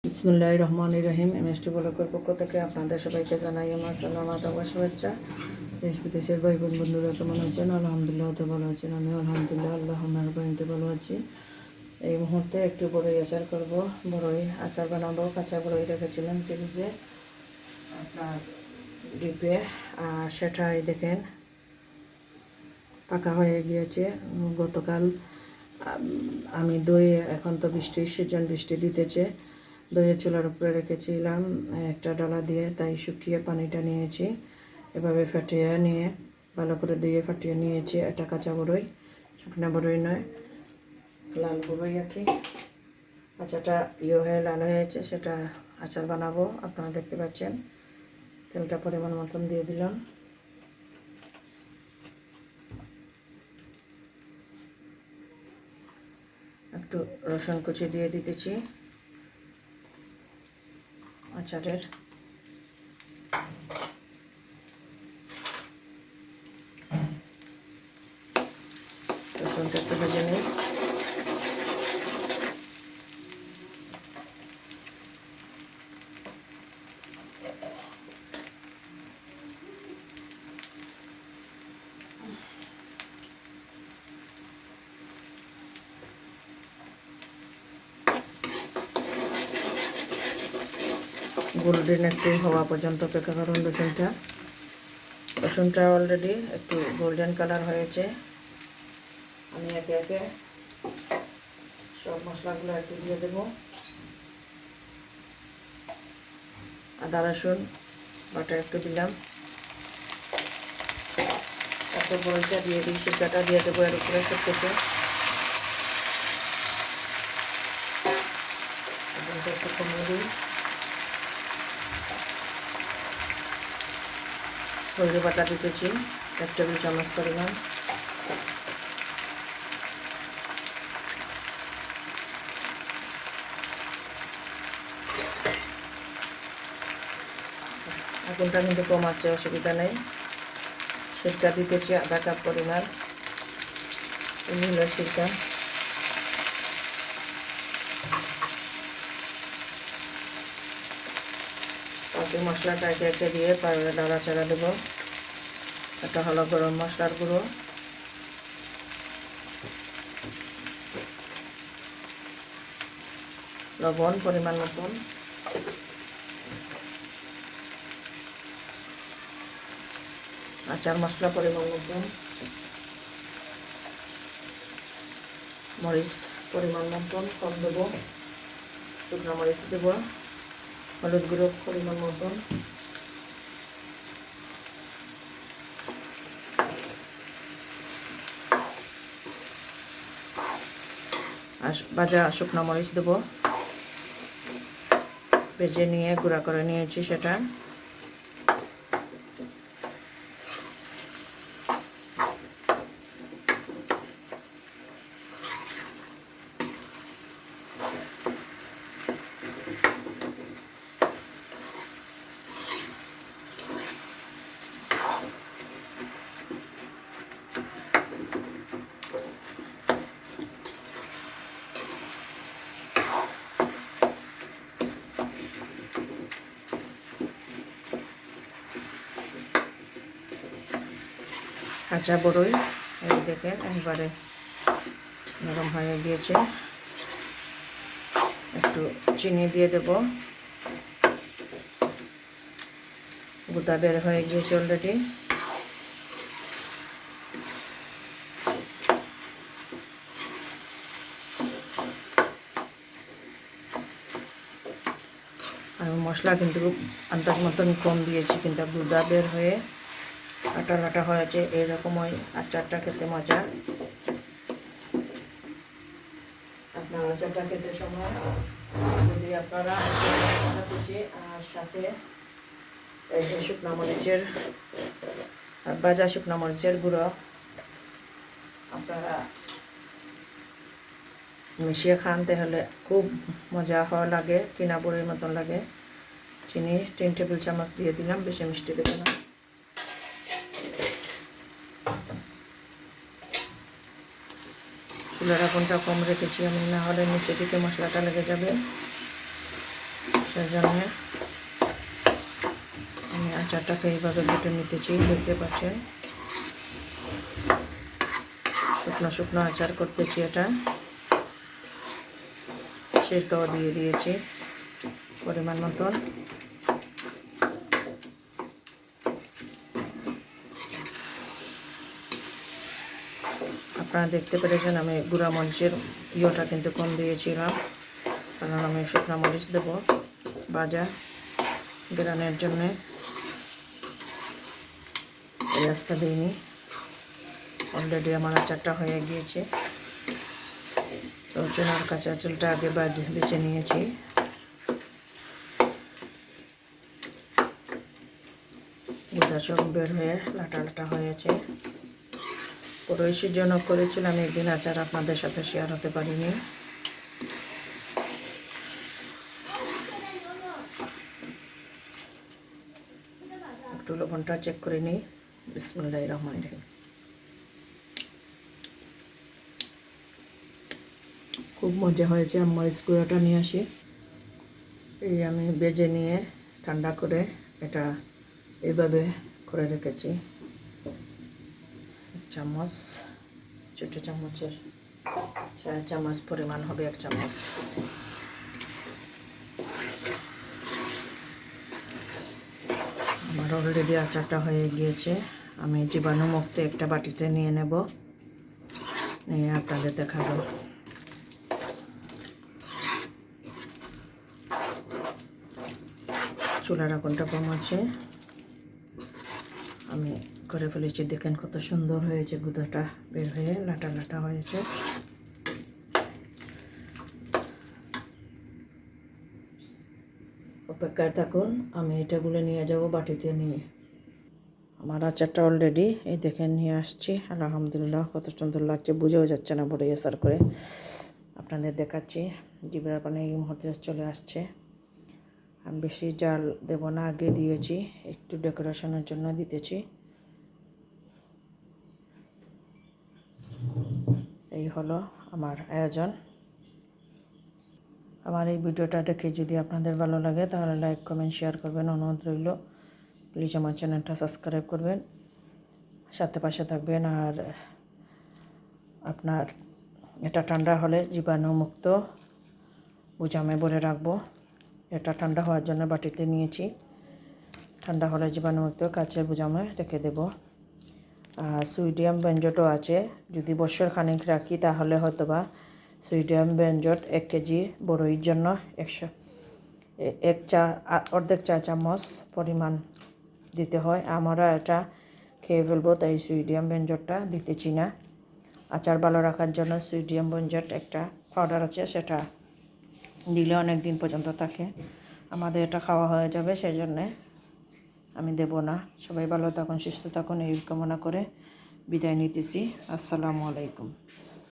বিসমিল্লাহির রহমানির রহিম। এমএসটি ব্লগের পক্ষ থেকে আপনাদের সবাইকে জানাই আমার সালামাত ও শুভেচ্ছা। দেশ বিদেশের ভাই বোন বন্ধুরা কেমন আছেন? আলহামদুলিল্লাহ তো ভালো আছেন। আমি আলহামদুলিল্লাহ আল্লাহ মেহরবানিতে ভালো আছি। এই মুহূর্তে একটু বড়ই আচার করব। বড়ই আচার বানাবো। কাঁচা বড়ই রেখেছিলাম ফ্রিজে আপনার ডিপে, আর সেটাই দেখেন পাকা হয়ে গিয়েছে। গতকাল আমি দই, এখন তো বৃষ্টির সিজন, বৃষ্টি দিতেছে, দইয়ের চুলার উপরে রেখেছিলাম একটা ডালা দিয়ে, তাই শুকিয়ে পানিটা নিয়েছি। এভাবে ফাটিয়ে নিয়ে ভালো করে দিয়ে ফাটিয়ে নিয়েছি। এটা কাঁচা বড়ই, শুকনা বড়ই নয়, লাল বড়ই আর কি। আচারটা হয়ে লাল হয়েছে, সেটা আচার বানাবো। আপনারা দেখতে পাচ্ছেন তেলটা পরিমাণ মতন দিয়ে দিলাম। একটু রসুন কুচি দিয়ে দিতেছি আচারের। রসুনটা একটু ভেজে নিই। গোল্ডেন একটু হওয়া পর্যন্ত অপেক্ষা করুন। রসুনটা অলরেডি একটু গোল্ডেন কালার হয়েছে। আমি একে একে সব মশলাগুলো একটু দিয়ে দেবো। আদা রসুন বাটা একটু দিলাম। তারপর বড়িটা দিয়ে দিই, সিদ্ধটা দিয়ে দেবো এর উপরে সব কিছু। একটু কমিয়ে দিই। হলদি বাটা দিতেছি 1 টেবিল চামচ পরিমাণ। আগুনটা কিন্তু কম আছে, অসুবিধা নেই। সিরকা দিতেছি 1/2 কাপ পরিমাণ, নীলের সিরকা। বাকি মশলাটা একে একে দিয়ে পাউডার নাড়াচাড়া দেবো। এটা হলো গরম মশলার গুঁড়ো, লবণ পরিমাণ মতন, আচার মশলা পরিমাণ মতন, মরিচ পরিমাণ মতন কম দেবো, শুকনো মরিচ দেবো, হলুদ গুঁড়ো পরিমাণ মতন, আর ভাজা শুকনো মরিচ দেবো। ভেজে নিয়ে গুঁড়া করে নিয়েছি সেটা। কাঁচা বড়ই এই দেখেন একবারে নরম হয়ে গিয়েছে। একটু চিনি দিয়ে দেব। গুঁতা বের হয়ে গিয়েছে অলরেডি। আর মশলা কিন্তু আন্দাজ মতন কম দিয়েছি, কিন্তু গুঁতা বের হয়ে আটা লাটা হয়েছে। এরকম ওই আচারটা খেতে মজা। আপনার আচারটা খেতে সময় যদি আপনারা আর সাথে এই যে শুকনো মরিচের, ভাজা শুকনো মরিচের গুঁড়ো আপনারা মিশিয়ে খান, তাহলে খুব মজা হওয়া লাগে, কিনা বড়ির মতন লাগে। চিনি 3 টেবিল চামচ দিয়ে দিলাম, বেশি মিষ্টি দেবে না। চুলার আগুনটা কম রেখেছি আমি, না হলে নিচে দিকে মশলাটা লেগে যাবে। সেজন্য আমি আচারটাকে এইভাবে কেটে নিতেছি, দেখতে পাচ্ছেন শুকনো শুকনো আচার করতেছি। এটা সিরকাও দিয়ে দিয়েছি পরিমাণ মতন। আপনারা দেখতে পেরেছেন আমি গুঁড়া মরিচের ইয়েটা কিন্তু কম দিয়েছিলাম, কারণ আমি শুকনো মরিচ দেবো ভাজা গ্রানের জন্যে, এই রাস্তা দিইনি। অলরেডি আমার আচারটা হয়ে গিয়েছে। তো চুনার কাঁচা চুলটা আগে বেছে নিয়েছি। গুঁড়া সব বের হয়ে লাটা লাটা হয়েছে। পরিবেশের জন্য করেছিলাম একদিন আচার, আপনাদের সাথে শেয়ার হতে পারিনি। একটু লবণটা চেক করে নিই। বিসমিল্লাহির রহমানির রহিম। খুব মজা হয়েছে। মরিচ গুঁড়োটা নিয়ে আসি, এই আমি বেজে নিয়ে ঠান্ডা করে এটা এইভাবে করে রেখেছি। এক চামচ, ছোটো চামচের 4 চামচ পরিমাণ হবে, 1 চামচ। আমার অলরেডি আচারটা হয়ে গিয়েছে। আমি জীবাণুমুক্ত একটা বাটিতে নিয়ে নেব, নিয়ে আপনাদের দেখাবো। চুলার আগুনটা কম আছে, আমি করে ফেলেছি। দেখেন কত সুন্দর হয়েছে, গুঁড়োটা বের হয়ে লাটা লাটা হয়েছে। অপেক্ষায় থাকুন, আমি এটাগুলো নিয়ে যাব বাটিতে নিয়ে। আমার আচারটা অলরেডি এই দেখেন নিয়ে আসছি। আলহামদুলিল্লাহ কত সুন্দর লাগছে, বুঝেও যাচ্ছে না বড় আসার করে। আপনাদের দেখাচ্ছি, জিভের পানি এই মুহূর্তে চলে আসছে। আমি বেশি জাল দেব না, আগে দিয়েছি, একটু ডেকোরেশনের জন্য দিতেছি। এই হলো আমার আয়োজন। আমার এই ভিডিওটা দেখে যদি আপনাদের ভালো লাগে তাহলে লাইক কমেন্ট শেয়ার করবেন, অনুরোধ রইল। প্লিজ আমার চ্যানেলটা সাবস্ক্রাইব করবেন, সাথে পাশে থাকবেন। আর আপনার এটা ঠান্ডা হলে জীবাণুমুক্ত বুঝামে ভরে রাখবো। এটা ঠান্ডা হওয়ার জন্য বাটিতে নিয়েছি, ঠান্ডা হলে জীবাণুমুক্ত কাচের বুঝামে রেখে দেব। সোডিয়াম বেঞ্জটও আছে, যদি বছর খানিক রাখি তাহলে হয়তো বা সোডিয়াম বেঞ্জট 1 কেজি বড়ইর জন্য অর্ধেক চা চামচ পরিমাণ দিতে হয়। আমরা এটা খেয়ে ফেলবো, তাই সোডিয়াম বেঞ্জটটা দিতেছি না। আচার ভালো রাখার জন্য সোডিয়াম বেঞ্জট একটা পাউডার আছে, সেটা দিলে অনেক দিন পর্যন্ত থাকে। আমাদের এটা খাওয়া হয়ে যাবে, সেই জন্যে আমি দেব না। সবাই ভালো থাকুন, সুস্থ থাকুন, এই কামনা করে বিদায় নিতেছি। আসসালামু আলাইকুম।